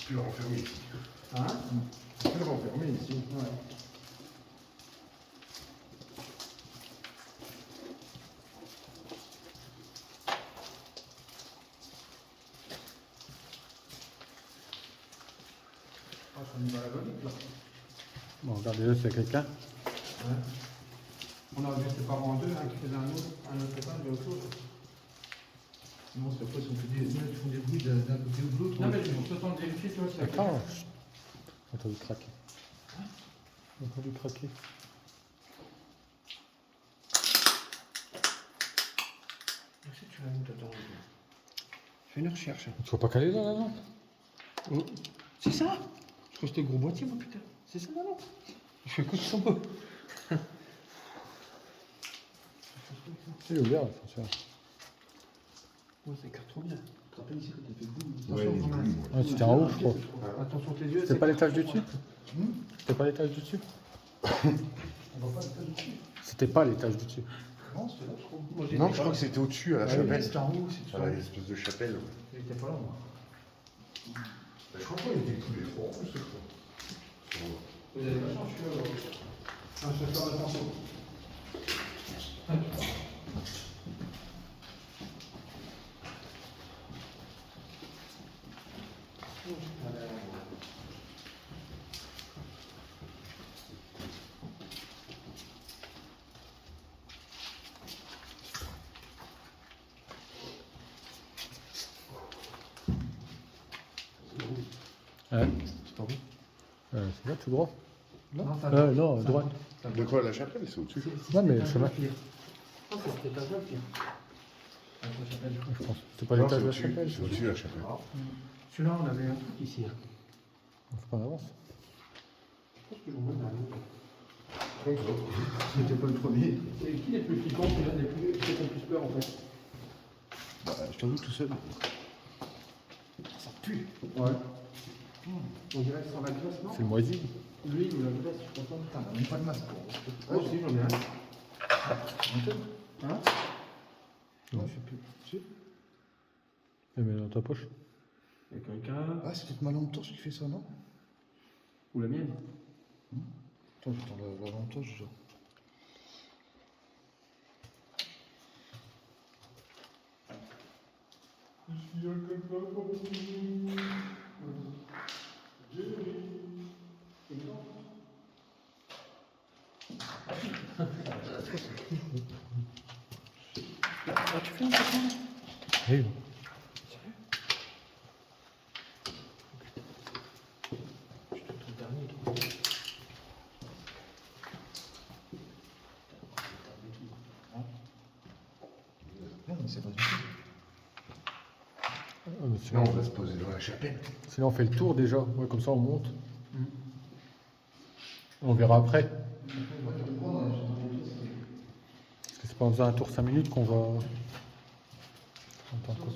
peux le renfermer ici. Hein? Tu peux le renfermer ici. Ouais. Ah, ça me va la logique là. Bon, regardez-le, c'est quelqu'un. Ouais. On aurait dû se séparer en deux, un qui faisait un autre étage de l'autre chose. Non, c'est après, si on fait des, ils font des bruits d'un côté ou de l'autre. Non, mais je me temps de vérifier, tu vois, si la Attends, j'ai entendu craquer. J'ai entendu craquer. Si tu l'as mis, t'attends. Fais une recherche. Tu vois pas qu'elle est là, la lampe? Oh. C'est ça? Je crois que c'était le gros boîtier, moi, putain. C'est ça, non? Je fais quoi de son peu? Il est ouvert, attention. Ouais, ça écarte trop bien. Tu te rappelles ici quand t'as fait boum? Ouais, Attention, il est Romain. boum, Ah, c'était en haut, je crois. Attention tes yeux. C'était pas l'étage du dessus? Hmm. C'était pas l'étage du dessus? On va pas l'étage au-dessus. C'était pas l'étage du dessus. Non, c'était là, je crois. Moi, Non, je crois que c'était au-dessus, à la Ah, chapelle. C'était en haut, c'est À l'espèce de chapelle. Ouais. J'étais pas là, moi. Je crois qu'il était tous les trois, en plus, je crois. Vous avez la chance, je suis là. Un chasseur de pinceau. Ouais. C'est pas bon. C'est là, tout droit? Non, ça Non, droite. De quoi, la chapelle, c'est au-dessus. Ouais, mais le chemin. Non, c'est cet étage-là, pire. Avec la chapelle. Je pense. C'est pas Non, l'étage c'est de la au-dessus, chapelle. c'est au-dessus de la chapelle. Celui-là, on avait un truc ici. Hein. Faut qu'on avance. Je pense que j'en mets dans C'était pas le premier. C'est qui les plus flippants, c'est l'un des plus qui fait plus peur en fait. Bah, je t'avoue tout seul. Ça pue. Ouais. On dirait que ça va glace, non? C'est le moisi. Lui, il nous la glace, je suis content. Putain, on n'a pas de masque. Moi aussi, j'en ai un. Hein? Non, je sais plus. Si. Et mets dans ta poche. Il y a quelqu'un. Ah, c'est peut-être ma lampe torche qui fait ça, non? Ou la mienne. Attends, j'attends la lampe torche déjà. Ah, tu fais une question? Oui. Je te trouve dernier, toi. Non, mais c'est pas du tout. Sinon, Non, on va se poser dans la chapelle. sinon, on fait le tour déjà. Ouais, comme ça, on monte. On verra après. Parce que c'est pas en faisant un tour 5 minutes qu'on va. Attends, quoi.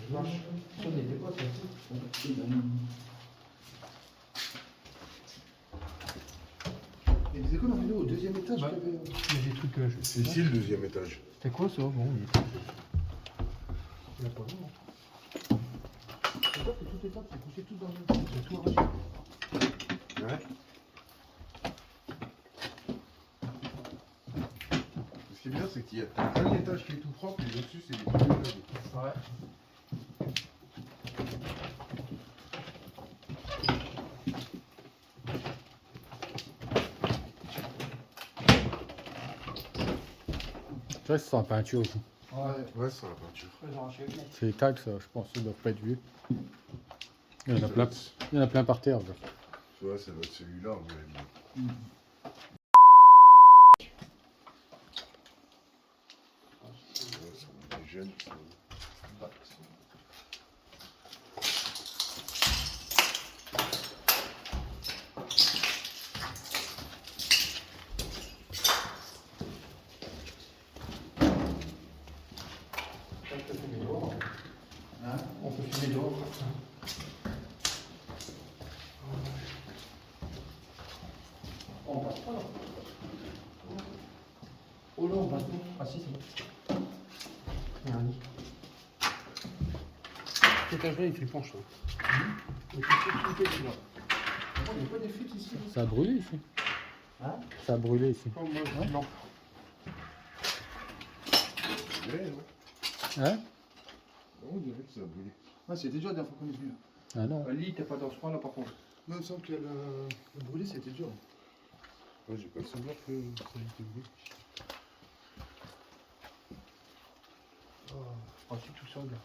Je marche. Ça n'était pas ça. Et c'est quoi la vidéo au deuxième étage Ouais. qu'il y avait Il y a des trucs que je C'est ici le deuxième étage. C'était quoi ça? Bon, il était. Il n'y a pas de nom. C'est quoi, c'est tout étape, c'est couché tout dans le. C'est tout arraché. Ouais. Ce qui est bien, c'est qu'il y a un étage qui est tout propre et au-dessus, c'est des trucs. Ouais. Tu vois, c'est sur la peinture aussi. Ouais, c'est la peinture. Très arraché. C'est les tags, ça, je pense. Ils doivent pas être vieux. Il y en a plein, il y en a plein par terre. Là. Tu vois, ça doit être celui-là, à mon avis. Ouais, ça, on est jeunes, ça. On peut fumer dehors. On passe pas là. Oh là, on passe pas. Ah si, c'est bon. Il y a un lit. étage-là, il fait penche. Il n'y a pas des fuites ici. Ça a brûlé ici. Hein? Ça a brûlé ici. Oh, moi, Hein? non. Hein? On dirait que ça a brûlé. Ah, c'était déjà la dernière fois qu'on est venu. Ah non. Lit, t'es pas dans ce coin là par contre. Non, il me semble que le brûlé, c'était dur. Ouais, j'ai pas le souvenir que ça a été brûlé. Oh, je pense que tout ça, bien.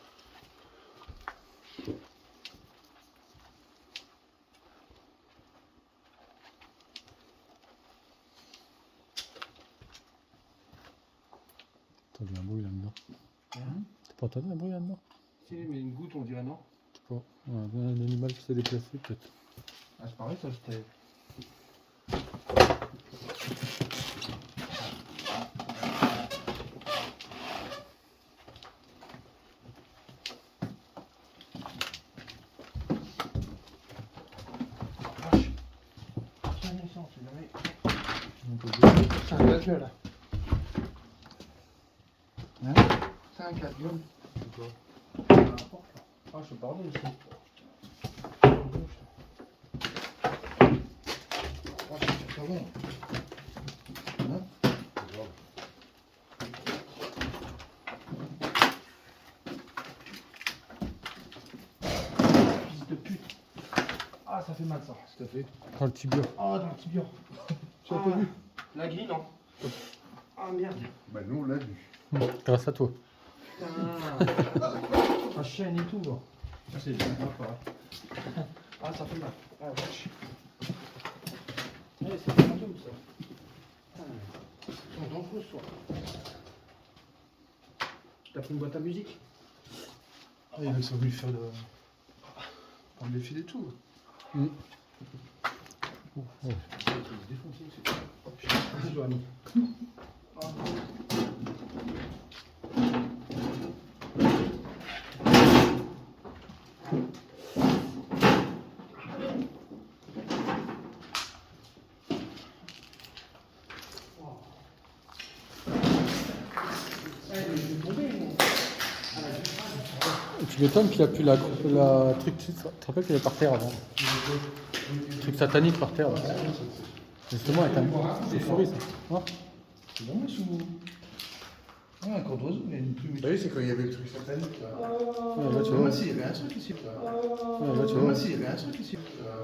T'as entendu un bruit là-dedans. Hein? T'as pas entendu un bruit là-dedans? Si, mais une goutte, on dirait non. Je sais pas. Ouais, un animal qui s'est déplacé peut-être. Ah, c'est pareil, ça, c'était. Tiens, ça, on sait jamais. C'est un casse-gueule là. Hein? C'est un casse-gueule. C'est quoi? Ah, je te pardonne ici. Ah, c'est pas bon. Hein? C'est grave. Fils de pute. Ah, ça fait mal ça. Tout à fait. Dans le tibia. Ah, dans le tibia. Tu as pas vu? La grille, non. Ah, merde. Bah nous on l'a vu. Grâce à toi. Putain. Un chien et tout. Hein. Ça, c'est bien pas. Ah, ça fait mal. Ah, vache. Ouais, c'est pas mal ça. Ils sont dangereux ce soir. T'as pris une boîte à musique? Ah, il a voulu faire le. Prendre les fils et tout. Mm. Ça a été défoncé aussi. Oh putain, vas-y, Joanny. Ah, Et tu m'étonnes qu'il a pu la truc. Tu te rappelles qu'il est par terre avant? Le truc satanique par terre. Là. Justement, avec un chauve-souris, ça. Hein? C'est bon, mais sous. Ah, un corps d'oiseau, il y a une plume. Ah oui, c'est quand il y avait le truc satanique là. Ouais, là, tu vois. Moi, si, il y avait un truc ici. Ouais, là, tu vois. Moi, si, il y avait un truc ici. Ouais, là,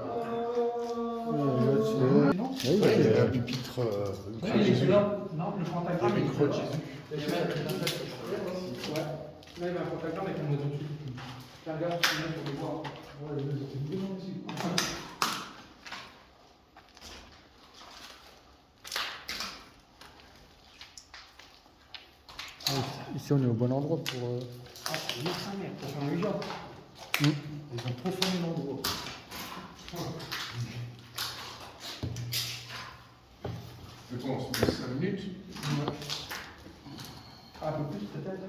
tu vois. Non? Oui, Ouais, il y avait un ouais. pupitre. oui, il est là. Non, le pentagramme. Le micro de Jésus. Il y avait un ouais. Là, il y avait un pentagramme avec un maison dessus. Fais gaffe, tu viens pour le voir. Ouais, c'était bien aussi. Ici, on est au bon endroit pour. Ah, c'est une sa mère, pour faire un Ouija. Ils ont profané l'endroit. Je pense, 5 minutes. Ah, un peu plus, peut-être.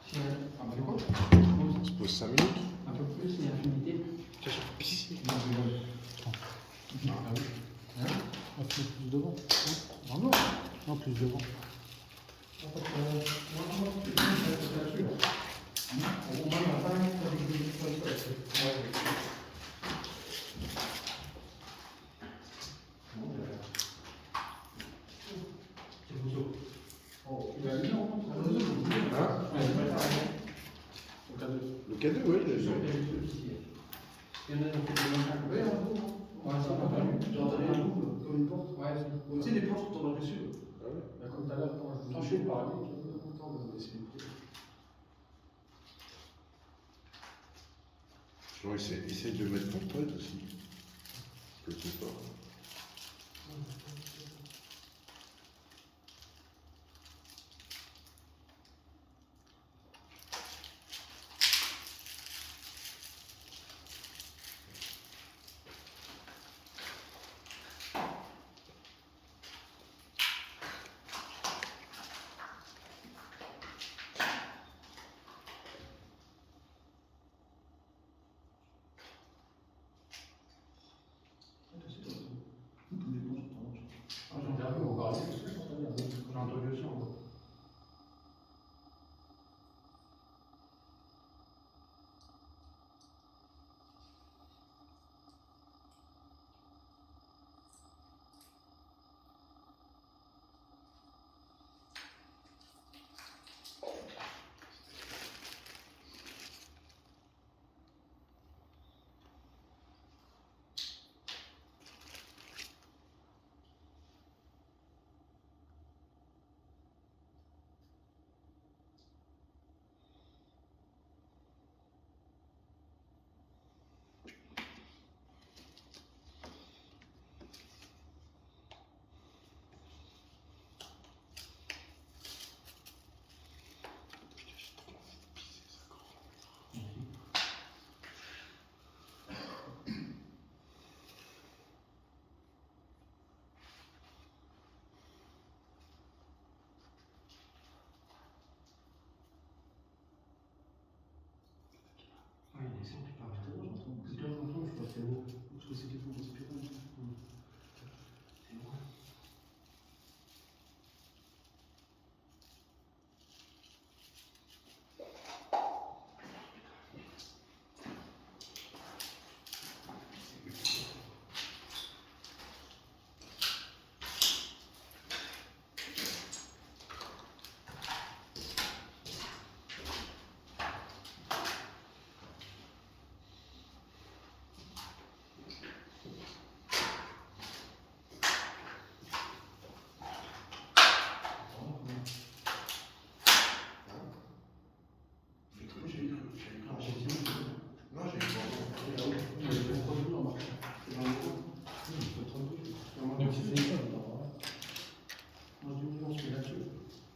Si, ah, bah, quoi? On se pose 5 minutes. Un peu plus, il y a infinité. Ah, plus devant. Vraiment? Non, plus devant. Le cadeau, oui, il a joué. Tu sais, les portes sont dans le sud. Ah ouais? Comme tout à l'heure, quand je suis par là. Genre, essaye de mettre ton pote aussi. Je sais pas.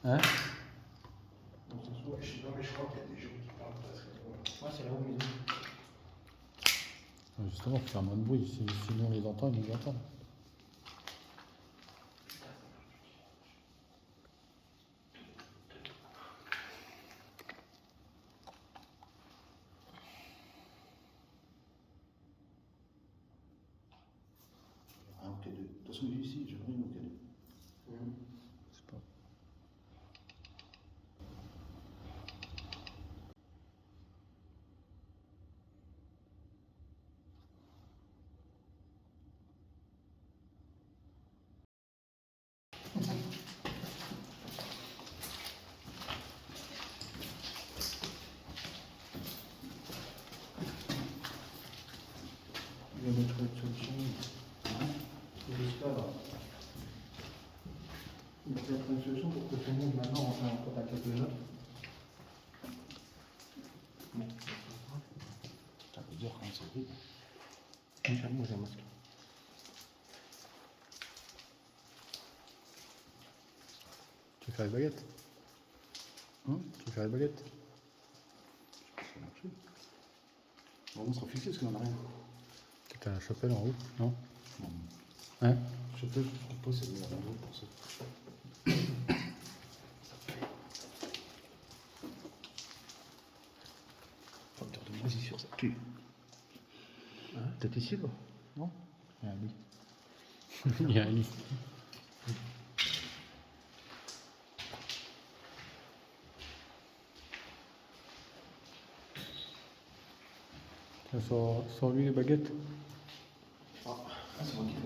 Hein? Justement, faut faire moins de bruit, sinon on les entend, ils nous entendent. De toute façon, ici, j'aimerais une occasion. C'est pas... Je vais mettre une solution. Jusqu'à là. Il va mettre une solution pour que tout le monde maintenant rentre en contact avec les autres. Ça veut dire quand c'est vide. Moi j'ai un masque. Tu veux faire les baguettes? Tu veux faire les baguettes? Ça va marcher. Bon, on sera fixé parce qu'on n'a rien. T'as la chapelle en haut, non? Non. Hein? Je peux, je propose, c'est de la radio pour ça. Facteur de moisissure, ça tue. Hein? T'es ici, quoi? Non? Il y a un lit. Il y a un lit. Sors lui les baguettes. Ah, c'est moi qui fais.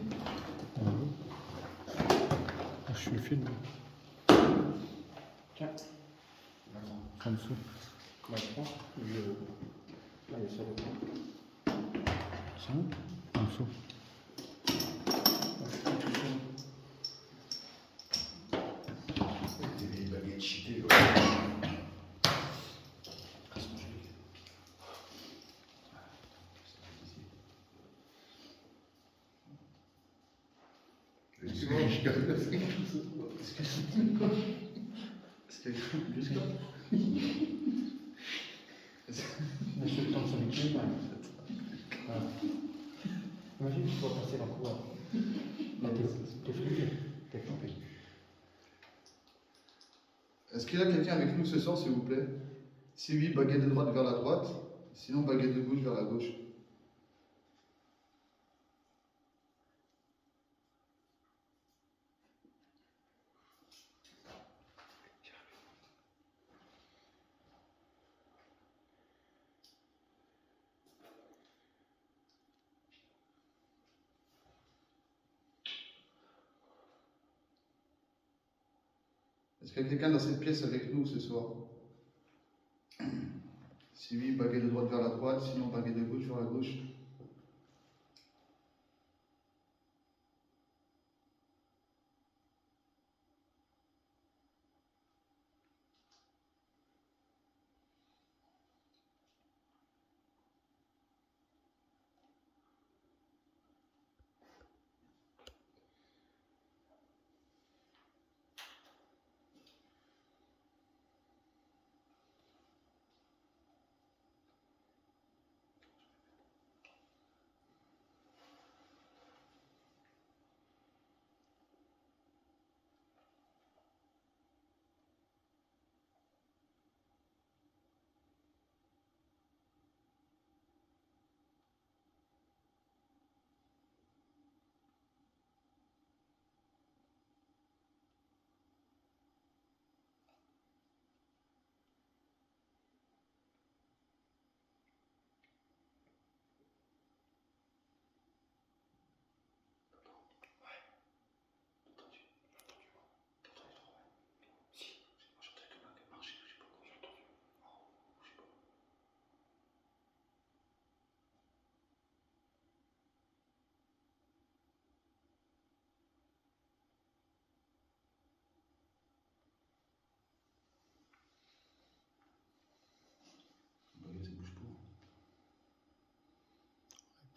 Je suis le film. Tiens. En dessous. Comment je prends? Là, il y a ça, le temps. C'est où? En dessous. Des baguettes cheatées. Imagine que tu dois passer la cour. T'es fliqué. T'es fliqué. Est-ce qu'il y a quelqu'un avec nous ce soir, s'il vous plaît? Si oui, baguette de droite vers la droite. Sinon, baguette de gauche vers la gauche. Est-ce qu'il y a quelqu'un dans cette pièce avec nous ce soir? Si oui, baguette de droite vers la droite. Sinon, baguette de gauche vers la gauche.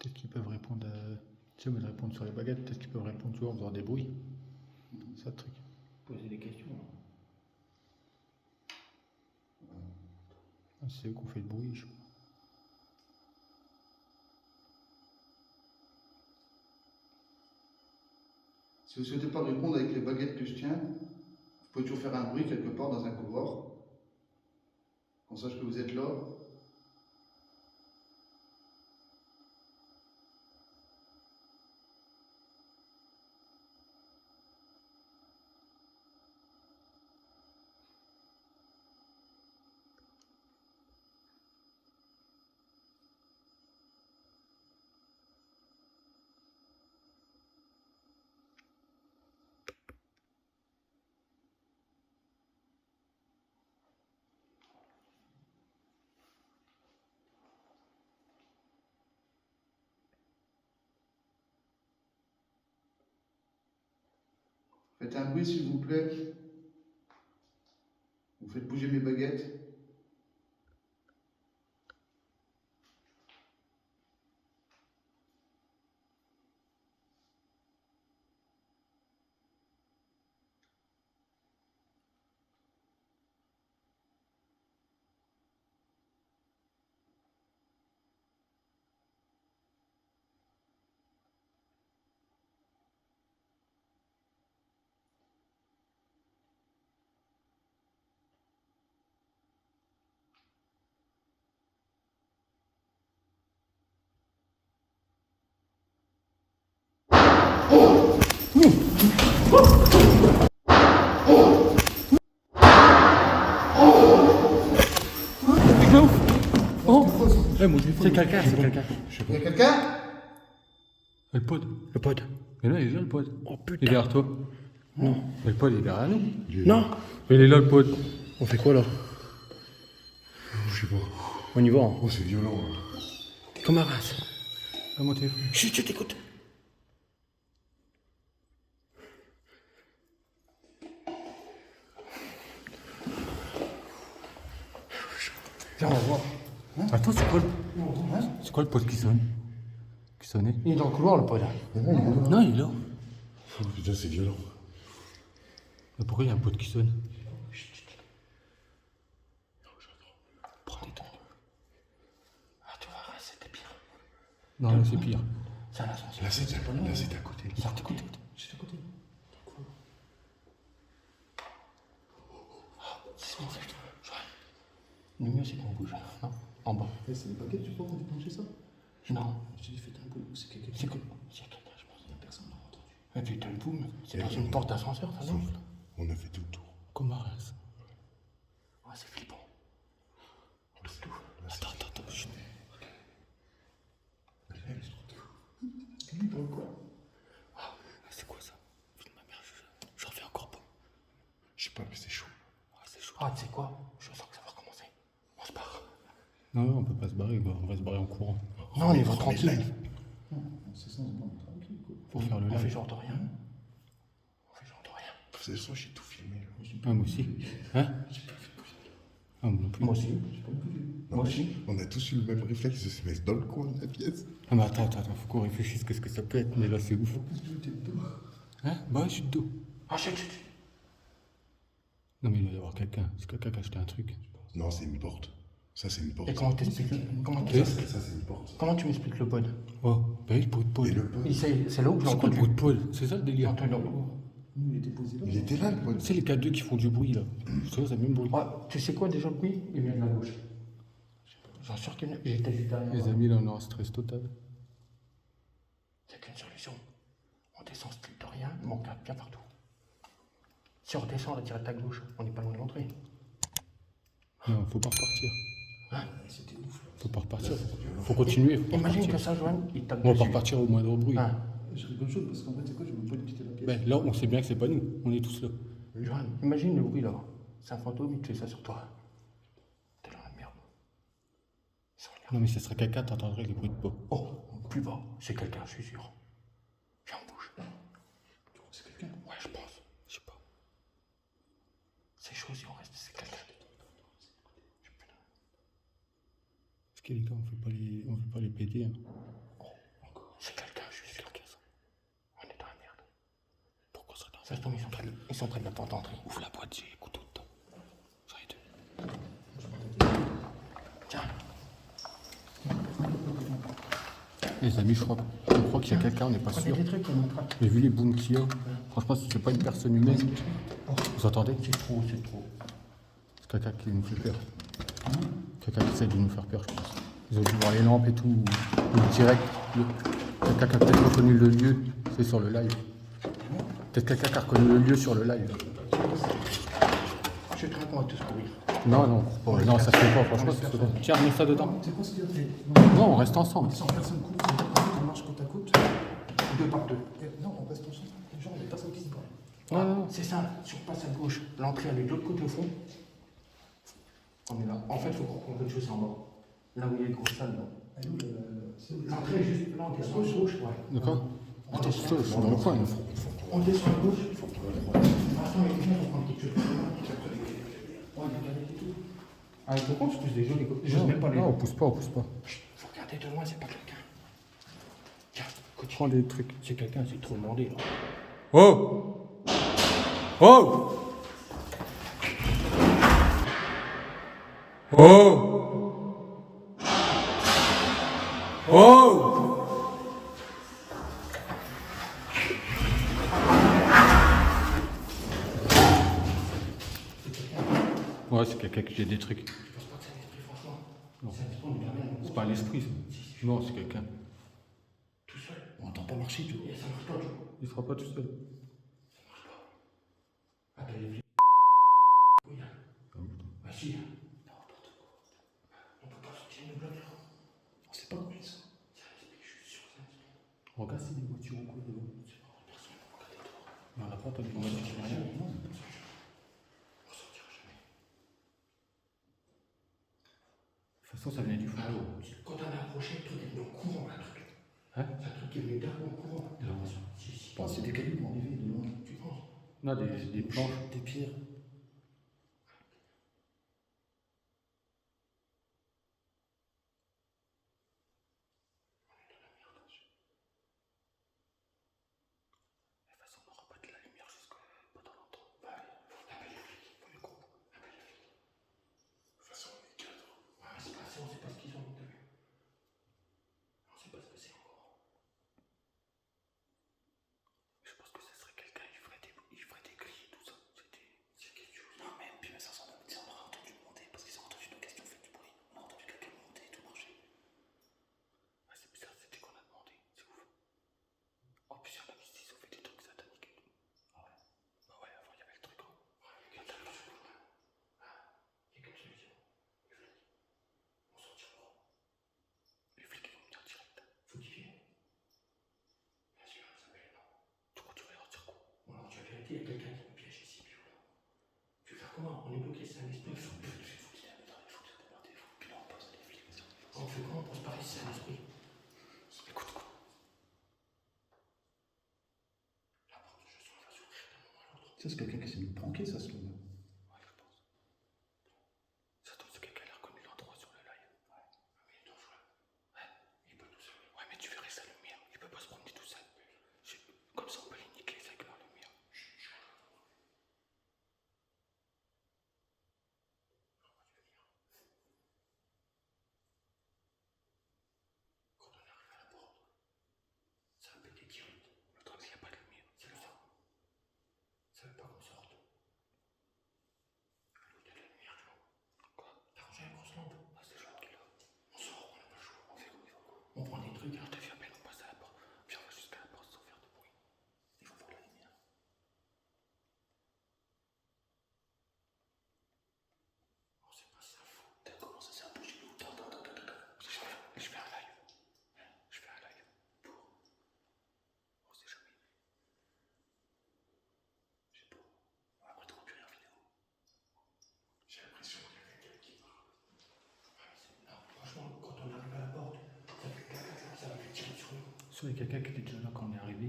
Peut-être qu'ils peuvent répondre à... Tu sais, au lieu de répondre sur les baguettes, peut-être qu'ils peuvent répondre, tu vois, en faisant des bruits. C'est ça le truc. Poser des questions. Ah, c'est eux qui ont fait le bruit, je crois. Si vous ne souhaitez pas répondre avec les baguettes que je tiens, vous pouvez toujours faire un bruit quelque part dans un couloir. Qu'on sache que vous êtes là. Faites un bruit s'il vous plaît. Vous faites bouger mes baguettes. Oh mon téléphone. C'est quelqu'un, c'est quelqu'un. Il y a quelqu'un? Le pod. Le pod. Mais là, il est là le pod. Oh putain. Il est derrière toi. Non. Mais le pod, il est derrière nous. Non. Mais il est là le pod. On fait quoi là? Je sais pas. On y va. Hein. Oh, c'est violent. Comme un race. Ah, mon téléphone. Chut, je t'écoute. Viens, on va voir. Attends, c'est quoi le pod qui sonne? Qui sonnait? Il est dans le couloir le pod. Non, il est là. Oh, putain, c'est violent. Mais pourquoi il y a un pod qui sonne? Prends des temps. Ah, tu vois, c'était pire. Non, là, c'est pire. C'est un ascenseur. Là, c'est à côté. Il est écoute. Juste à côté. C'est bon, c'est tout. Le mieux, c'est qu'on bouge. Non? En bas. C'est les baguettes, tu crois qu'on déclenché ça? Non. Je te dis, faites un bruit. C'est quelqu'un. C'est que. C'est quelqu'un, je pense. Il y a personne n'a entendu. Et puis, t'as le boom. C'est dans une porte d'ascenseur, ça, non? On a fait tout le tour. Comment reste? Ouais, c'est flippant. Attends. Chut. Lui, dans le coin. Ah, c'est quoi ça? Putain, ma mère, j'en reviens encore pas. Je sais pas, mais c'est chaud. Ouais, c'est chaud. Ah, tu sais quoi? Je sens que ça va recommencer. On se barre. Non, on peut pas se barrer, on va se barrer en courant. Non, on y va tranquille. C'est ça, on se demande tranquille, quoi. Pour faire le On fait live. genre de rien. On fait genre de rien. De toute façon, j'ai tout filmé. Là. Ah, moi aussi. Hein? Ah, moi non plus. Moi aussi. Non, Moi aussi. On a tous eu le même réflexe de se mettre dans le coin de la pièce. Ah, mais attends, faut qu'on réfléchisse qu'est-ce que ça peut être, mais là c'est ouf. Hein? Bah ouais, je suis de dos. Ah, chut. Non, mais il doit y avoir quelqu'un. C'est quelqu'un qui a acheté un truc. Non, c'est une porte. Ça, c'est une porte. Et comment t'expliques Ça, c'est une porte. Comment tu m'expliques le pod? Oh, bah oui, le bruit de Paul. Et le pod, C'est là où je l'ai C'est quoi le entendu. bruit de Paul? C'est ça le J'ai délire? entendu dans le couloir. Nous, il était posé là. il était là, le pod. C'est les K2 qui font du bruit là. C'est ça, c'est le même bruit. Ouais, tu sais quoi déjà le bruit? Il vient de la gauche. J'en suis sûr qu'il j'étais juste derrière. Les amis, là on est en stress total. C'est qu'une solution. On descend strict de rien, mais on regarde bien partout. Si on redescend, on va direct à gauche. On n'est pas loin de l'entrée. Non, faut pas repartir. Hein? C'était ouf. Faut pas repartir. Faut continuer, faut pas Imagine que repartir. ça, Joanne, il tape On va pas dessus. repartir au moindre bruit. Hein? Je rigole chaud parce qu'en fait, c'est quoi? Je veux pas lui quitter la pièce. Ben, là, on sait bien que c'est pas nous. On est tous là. Joanne, imagine le bruit là. C'est un fantôme, il te fait ça sur toi. T'es dans la merde. Ils sont là. Non, mais ce serait quelqu'un, t'entendrais les bruits de pas. Oh, plus bas, c'est quelqu'un, je suis sûr. Viens, on bouge. Tu crois que c'est quelqu'un? Ouais, je pense. Je sais pas. C'est chaud si on reste, c'est quelqu'un. Parce que les gars, on fait pas les péter. Hein. Restons, ils sont près de la porte d'entrée. Ouvre la boîte, j'ai les couteaux dedans. J'en ai deux. Tiens. Les amis, je crois qu'il y a quelqu'un, on n'est pas sûr. Des trucs, on attrape. Mais vu les booms qu'il y a, franchement, si c'est pas une personne humaine, vous entendez? C'est trop, c'est trop. C'est quelqu'un qui nous fait peur. Quelqu'un qui essaie de nous faire peur, je pense. Ils ont dû voir les lampes et tout, ou direct. Quelqu'un qui a peut-être reconnu le lieu, c'est sur le live. Peut-être quelqu'un qui a reconnu le lieu sur le live. Je crains qu'on va tous courir. Non, non, non, ça se fait pas, franchement, ça se fait pas. Tiens, mets ça dedans. C'est quoi ce qu'il a fait? Non, on reste ensemble. Sans personne court, on marche côte à côte. Deux par deux. Non, on reste ensemble. Genre, les personnes qui se parlent. Ouais, ouais. C'est ça, si on passe à gauche, l'entrée elle est de l'autre côté au fond. On est là. En fait, il faut qu'on prenne quelque chose en bas. Là où il y a les grosses salles, là. L'entrée est juste là, on descend à gauche, ouais. D'accord. Attends, je suis dans le coin, là. On descend à gauche. De toute façon, les clients vont prendre quelque chose. Ouais, regardez et tout. Ah, il faut qu'on se pousse des jeux, les gars. J'ose même pas les. Non, on pousse pas, on pousse pas. Faut regarder de loin, c'est pas quelqu'un. Tiens, continue. Prends les trucs. C'est quelqu'un, c'est trop demandé, là. Oh! Oh! Oh! Oh! Ouais, c'est quelqu'un qui a des trucs. Je pense pas que c'est un esprit, franchement. C'est un esprit, on est bien. C'est pas un esprit, ça. Non, c'est quelqu'un. Tout seul. On n'entend pas marcher, tu vois. Et ça marche pas, tu vois. Il sera pas tout seul. Appelle les flics. Oui, hein. Bah si, hein. N'importe quoi. On peut pas sortir une bloc, là. On sait pas comment ils sont. C'est un esprit, je suis sûr, c'est un esprit. Regarde si des voitures ou quoi devant. C'est pas vrai, personne ne va regarder dehors. Mais on n'a pas entendu On une voiture. sortira jamais. Non, on sortira jamais. De toute façon, ça venait du fond. Quand on a approché, le truc est venu en courant, là, le truc. Hein? C'est un truc qui est venu d'un coup en courant. Si, si. Je pense que c'est des cailloux pour arriver de loin. Tu penses? Non, des planches. Des pierres. De toute façon, on n'aura pas de la lumière jusqu'à pas dans longtemps. Bah, faut appeler les flics. Faut les coups. Appelle les flics. De toute façon, on est quatre. Ouais, mais c'est pas ça, on sait pas ce qu'ils ont, t'as vu? On sait pas ce que c'est encore. Je pense que ce serait quelqu'un, il ferait des grilles et tout ça. C'est quelque chose. Non, mais puis, ça s'en a entendu monter parce qu'ils ont entendu nos questions faites du bruit. On a entendu quelqu'un monter et tout marcher. Ouais, c'est bizarre, c'était qu'on a demandé. C'est ouf. Oh, puis il y en a qui ils ont fait des trucs sataniques et tout. Ah ouais? Bah ouais, avant il y avait le truc en. Ouais, il y a quelque chose. Il y a qu'une solution. Les flics. On sortira pas. Les flics ils vont venir direct. Faut qu'ils viennent. Bien sûr, ça va non. Tu crois que tu vas leur dire quoi? Bon alors tu vas vérifier, il y a quelqu'un qui nous piège ici, puis voilà. Tu veux faire comment? On est bloqué, c'est un esprit. Il faut qu'il y ait un méthode, il faut que ça démerde, il faut. Puis là on passe à des flics. On fait comment pour se parler si c'est un esprit? Écoute, écoute. La porte, je sens, elle va s'ouvrir d'un moment à l'autre. Ça, c'est quelqu'un qui s'est mis pranké, ça se trouve. Ouais, je pense. Ça tombe, c'est quelqu'un qui a reconnu l'endroit sur le live. Ouais. Mais il est dangereux. Ouais, il peut tout seul. Ouais, mais tu verrais sa lumière. Il peut pas se promener tout seul. Comme ça, on peut les niquer avec leur lumière. Quand on arrive à la porte, ça va péter direct. Le truc, il n'y a pas de lumière. C'est le ça. Ça veut pas qu'on sorte. L'autre, il y a de la lumière, tu vois. Quoi? T'as rangé la grosse lampe? Ah, c'est l'autre qui est là. On sort, on n'a pas le choix. On fait comme il faut. On prend des trucs, alors t'as fait appel, on passe à la porte. Puis on va jusqu'à la porte sans faire de bruit. Il faut voir la lumière. On sait pas si ça fout. T'as commencé à bouger l'eau. Attends. Je fais un live. Je fais un live pour. On sait jamais. Je sais pas. Après, t'auras plus rien en vidéo. J'ai l'impression qu'il y a quelqu'un qui parle. Non, franchement, quand on arrive à la porte, ça va faire tirer sur nous. Soit il y a quelqu'un qui était déjà là quand on est arrivé.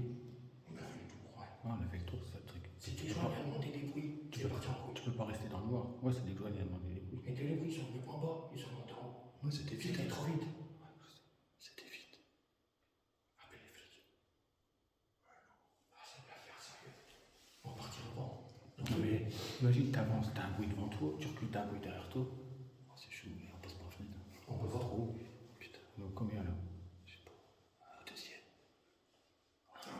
On a fait le tour. Ouais. Ouais, on a fait le tour, c'est ça le truc. C'était genre, il a demandé des bruits. Tu es parti en route. Tu peux pas rester dans le noir. Ouais, c'est des joueurs, il a demandé des bruits. Et les bruits, ils sont venus en bas, ils sont montés en haut. Ouais, c'était vite. C'était trop vite. Ouais, je sais. C'était vite. Appelle les flics. Ah, ça va faire sérieux. On prend Imagine, t'avances, t'as un bruit devant toi, tu recules, t'as un bruit derrière toi. Oh, c'est chaud, mais on passe par la fenêtre. On peut voir trop. Putain, donc combien là? Je sais pas. Un deuxième.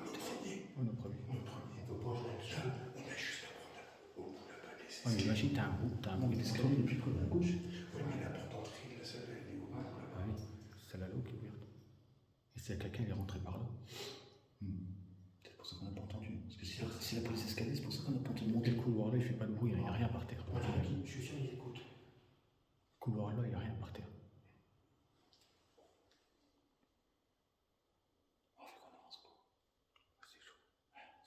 Le premier. Oh, le premier. Le premier. On peut pas jouer là-dessus. On a juste à prendre au bout la baguette. Ouais, mais imagine, t'as un bruit d'escalier depuis près de la gauche. Oui, mais la porte d'entrée, la salle, elle est au bout là-bas. Ah oui, c'est là-haut qui est ouverte. Et si quelqu'un il est rentré par là. C'est pour ça qu'on n'a pas entendu. Parce que si la police escalier, c'est pour ça qu'on n'a pas entendu monter le couloir là, il fait pas de bruit, il n'y a rien par terre. Je suis sûr, il écoute. Le couloir là, il n'y a rien par terre. On fait qu'on avance quoi. C'est chaud.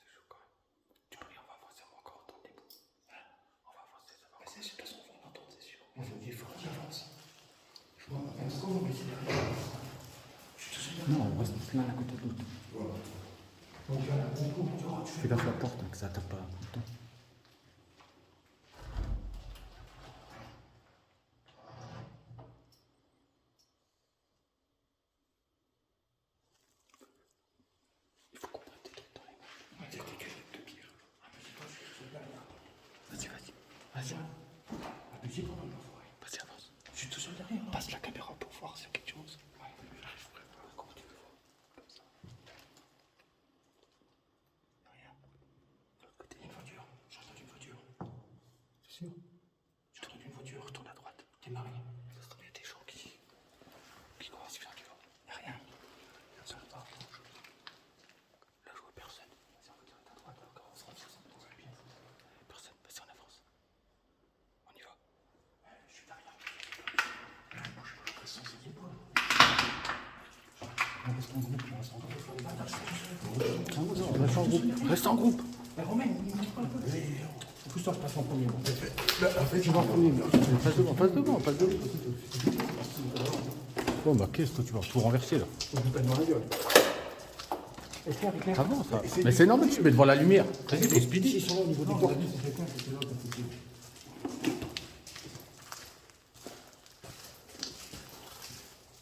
C'est chaud quand même. Tu peux rien, on va avancer, on va encore entendre des bruits. On va avancer, ça va. C'est sûr, de toute façon, on va l'entendre, c'est sûr. Il faut qu'on avance. Est-ce qu'on va laisser derrière? Non, on reste plein à côté de l'autre. Donc là, on coupe, tu Fais gaffe à la porte, hein, que ça tape pas tout le temps. Il faut qu'on prenne des trucs dans les mains. Ouais, des culottes de pied. Vas-y. Abusé pendant une fois. Vas-y, avance. Je suis tout seul derrière. Passe la caméra pour voir s'il y a quelque chose. Ouais, comment tu veux voir? Comme ça. Rien. De l'autre côté, il y a une voiture. J'ai entendu une voiture. C'est sûr? J'ai entendu une voiture. Retourne à droite. Démarre. Ça se trouve, il y a des gens qui commencent à faire du vent. Il n'y a rien. Ça va pas. Là, je vois personne. Vas-y, on retourne à droite. Encore, on se rend sur ça. Personne. Vas-y, on avance. On y va. Je suis derrière. Sans ses épaules. On reste en groupe, on reste en groupe. Reste en groupe. Reste en groupe. Mais Romain, il me dit pas un peu. Pousse-toi, je passe en premier. En fait, Tu vas en premier. Passe devant. Bon, bah, qu'est-ce que tu vas tout renverser là? On dit pas devant la gueule. Éclair. Avant ça. Mais c'est normal, tu mets devant la lumière. Vas-y, faut speedy. Ils sont là au niveau des portes. C'est quelqu'un qui était là quand c'était.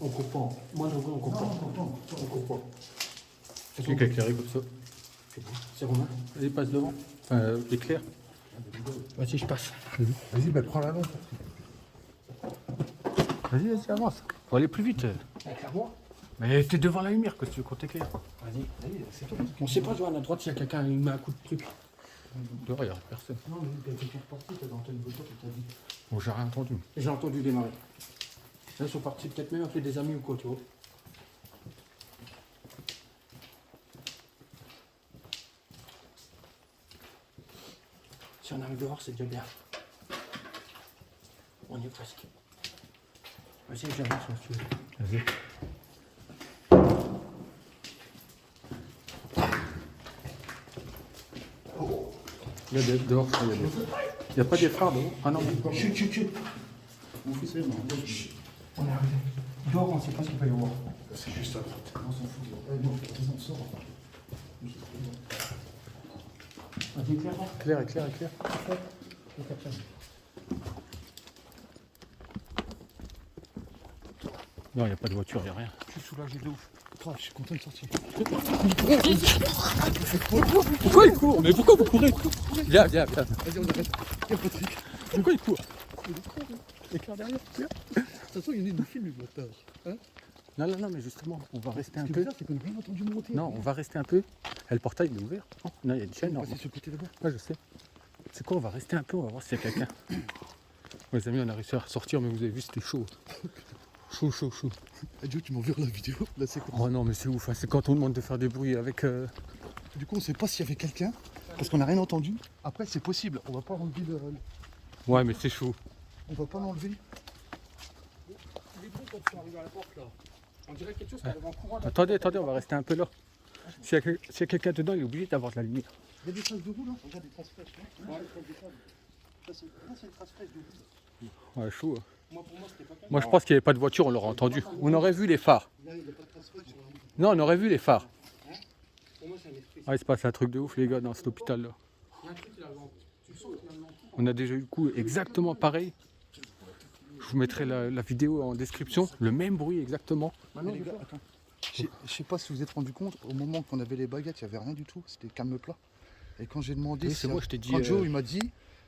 On comprend. Moi, je vois, on comprend. On comprend. C'est qui a éclairé comme ça? C'est Romain. Vas-y, passe devant. Enfin, éclaire. Vas-y, je passe. vas-y, bah, prends la lampe. Vas-y, avance. Faut aller plus vite. Éclaire-moi. Mais t'es devant la lumière, que tu veux qu'on t'éclaire? Vas-y, c'est tout. On sait pas, je vois à la droite s'il y a quelqu'un, il met un coup de truc. Dehors, il n'y a personne. Non, mais quelqu'un est parti, t'as entendu une voiture qui t'a dit. Bon, j'ai rien entendu. J'ai entendu démarrer. Là, ils sont partis peut-être même appeler des amis ou quoi, tu vois. Si on arrive dehors, c'est déjà bien. On y est presque. Vas-y, j'avance, si tu veux. Vas-y. Il y a dehors, il y a des... Il n'y a pas des phares dehors? Ah non, Chut. Mon fils est mort. On est arrivé. Dehors, on ne sait pas ce qu'il va y avoir. C'est juste à droite. On s'en fout. Non, on sort. Vas-y, clairement. éclaire. Non, il n'y a pas de voiture, il n'y a rien. Je suis soulagé de ouf. Je suis content de sortir. Pourquoi il court? Mais pourquoi vous courez? Viens. Vas-y, on arrête. Il n'y a pas de truc. Pourquoi il court? Éclair derrière. De toute façon, il y en a une film, le montage. Hein? Non, mais justement, on va rester un Ce qui est peu. bizarre, c'est qu'on n'a rien entendu monter. Non, on va rester un peu. Et le portail il est ouvert. Non, il y a une chaîne. On Non, va passer sur le côté là-bas. ouais, je sais. C'est quoi, on va rester un peu, on va voir s'il y a quelqu'un. Les amis, on a réussi à ressortir, mais vous avez vu, c'était chaud. Chaud. Adieu, tu m'enverras la vidéo. Là, c'est quoi? Oh non, mais c'est ouf, hein. C'est quand on demande de faire des bruits avec... Du coup, on ne sait pas s'il y avait quelqu'un, parce qu'on n'a rien entendu. Après, c'est possible. On va pas enlever le. Ouais, mais c'est chaud. On va pas l'enlever. Les bons quand ils sont arrivés à la porte là. On dirait quelque chose qui arrive en courant. Là. Attendez, on va rester un peu là. S'il y a quelqu'un dedans, il est obligé d'avoir de la lumière. Il y a des traces de roue là. Regarde des traces fraîches. Là, c'est une trace fraîche de roue. Ouais, chaud. Hein. Moi pour moi c'était pas comme Moi, je pense qu'il n'y avait pas de voiture, on l'aurait entendu. On aurait vu les phares. Là, il n'y a pas de trace fraîche sur la roue. Non, on aurait vu les phares. Pour moi c'est un esprit. Ah, il se passe un truc de ouf, les gars, dans cet hôpital-là. Il y a un truc qui arrive en. Tu le sens qu'il arrive en courant. On a déjà eu le coup exactement pareil. Je vous mettrai la vidéo en description. Le même bruit exactement. Maintenant, les gars, attends. Je sais pas si vous vous êtes rendu compte, au moment qu'on avait les baguettes, il n'y avait rien du tout. C'était calme plat. Et quand j'ai demandé, Oui, c'est moi, je t'ai dit, quand Joe il m'a dit,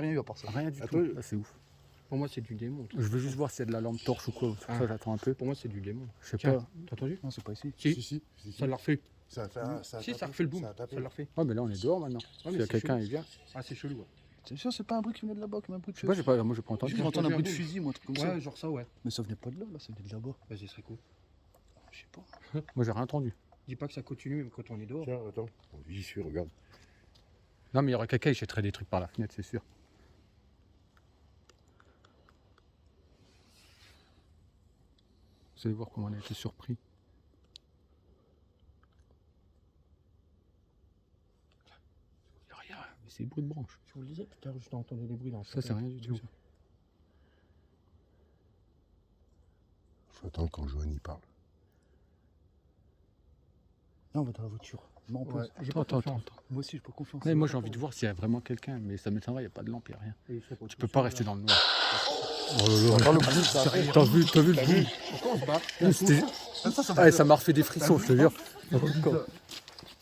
jamais rien eu à part ça. Rien du Attends, tout. Ah, c'est ouf. Pour moi, c'est du démon. Je veux juste voir s'il y a de la lampe torche ou quoi. Ah. Ça, j'attends un peu. Pour moi, c'est du démon. Je sais Tiens, pas. t'as entendu? Non, c'est pas ici. Si, ça l'a refait. Ça a fait un. Si, ça refait le boom. Ça a tapé. Ça l'a refait. Ouais, mais là, on est dehors maintenant. mais S'il y a c'est quelqu'un, chelou. il vient. Ah, c'est chelou. Ouais. C'est sûr, c'est pas un bruit qui venait de là-bas, comme un bruit de Je sais pas, j'ai pas, moi j'ai pas J'ai entendu. cru entendre un bruit de fusil, moi, un truc comme ça. Ouais, genre ça, ouais. Mais ça venait pas de là, ça venait de là-bas. Vas-y, ce serait cool. Je sais pas. Moi j'ai rien entendu. Dis pas que ça continue même quand on est dehors. Tiens, attends, j'y suis, regarde. Non mais il y aurait quelqu'un, il jetterait des trucs par la fenêtre, c'est sûr. Vous allez voir comment on a été surpris. Il n'y a rien, mais c'est bruit de branche. Je vous le disais tout à l'heure, je entendu des bruits dans Ça c'est rien du tout. Faut attendre quand Johan y parle. Non, on va dans la voiture. Non, on Ouais, pose. j'ai pas Attends, confiance. Moi aussi, j'ai pas confiance. Mais moi j'ai envie de voir s'il y a vraiment quelqu'un, mais ça m'étonnerait, il n'y a pas de lampe, il n'y a rien. Et il serait Tu peux pas rester dans le noir. Attends, le bruit, ça arrive. T'as vu le bruit? Pourquoi on se bat? C'était- Ah, ça m'a refait des frissons, je te jure.